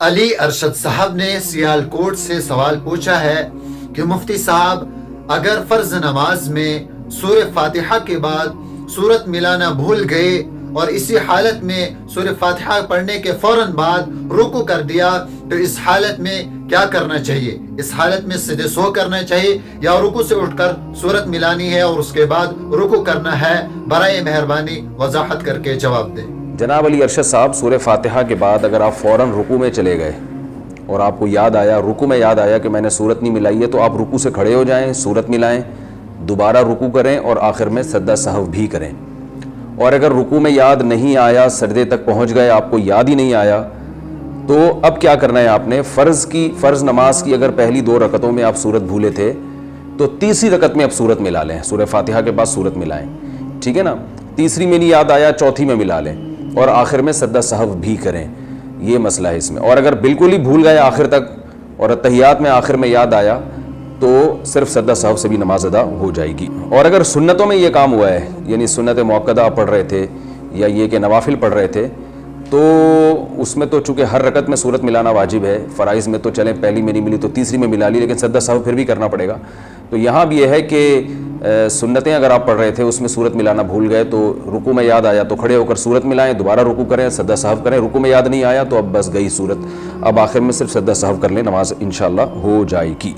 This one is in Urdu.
علی ارشد صاحب نے سیالکوٹ سے سوال پوچھا ہے کہ مفتی صاحب اگر فرض نماز میں سورہ فاتحہ کے بعد سورت ملانا بھول گئے اور اسی حالت میں سورہ فاتحہ پڑھنے کے فوراً بعد رکوع کر دیا تو اس حالت میں کیا کرنا چاہیے؟ اس حالت میں سجدہ سہو کرنا چاہیے یا رکوع سے اٹھ کر سورت ملانی ہے اور اس کے بعد رکوع کرنا ہے؟ برائے مہربانی وضاحت کر کے جواب دیں۔ جناب علی ارشد صاحب، سورہ فاتحہ کے بعد اگر آپ فوراً رکوع میں چلے گئے اور آپ کو یاد آیا، رکوع میں یاد آیا کہ میں نے سورت نہیں ملائی ہے، تو آپ رکوع سے کھڑے ہو جائیں، سورت ملائیں، دوبارہ رکوع کریں اور آخر میں سجدہ سہو بھی کریں۔ اور اگر رکوع میں یاد نہیں آیا، سجدے تک پہنچ گئے، آپ کو یاد ہی نہیں آیا، تو اب کیا کرنا ہے آپ نے؟ فرض نماز کی اگر پہلی 2 رکعتوں میں آپ سورت بھولے تھے تو تیسری رکعت میں اب سورت ملا لیں، سورہ فاتحہ کے بعد سورت ملائیں، ٹھیک ہے نا؟ تیسری میں نہیں یاد آیا، چوتھی میں ملا لیں اور آخر میں سجدہ سہو بھی کریں، یہ مسئلہ ہے اس میں۔ اور اگر بالکل ہی بھول گئے آخر تک اور اتحیات میں آخر میں یاد آیا تو صرف سجدہ سہو سے بھی نماز ادا ہو جائے گی۔ اور اگر سنتوں میں یہ کام ہوا ہے، یعنی سنت مؤکدہ پڑھ رہے تھے یا یہ کہ نوافل پڑھ رہے تھے، تو اس میں تو چونکہ ہر رکعت میں سورت ملانا واجب ہے، فرائض میں تو چلیں پہلی میں نہیں ملی تو تیسری میں ملا لی، لیکن سجدہ سہو پھر بھی کرنا پڑے گا۔ تو یہاں بھی یہ ہے کہ سنتیں اگر آپ پڑھ رہے تھے اس میں سورت ملانا بھول گئے تو رکوع میں یاد آیا تو کھڑے ہو کر سورت ملائیں، دوبارہ رکوع کریں، سجدہ سہو کریں، رکوع میں یاد نہیں آیا تو اب بس گئی سورت، اب آخر میں صرف سجدہ سہو کر لیں، نماز انشاءاللہ ہو جائے گی۔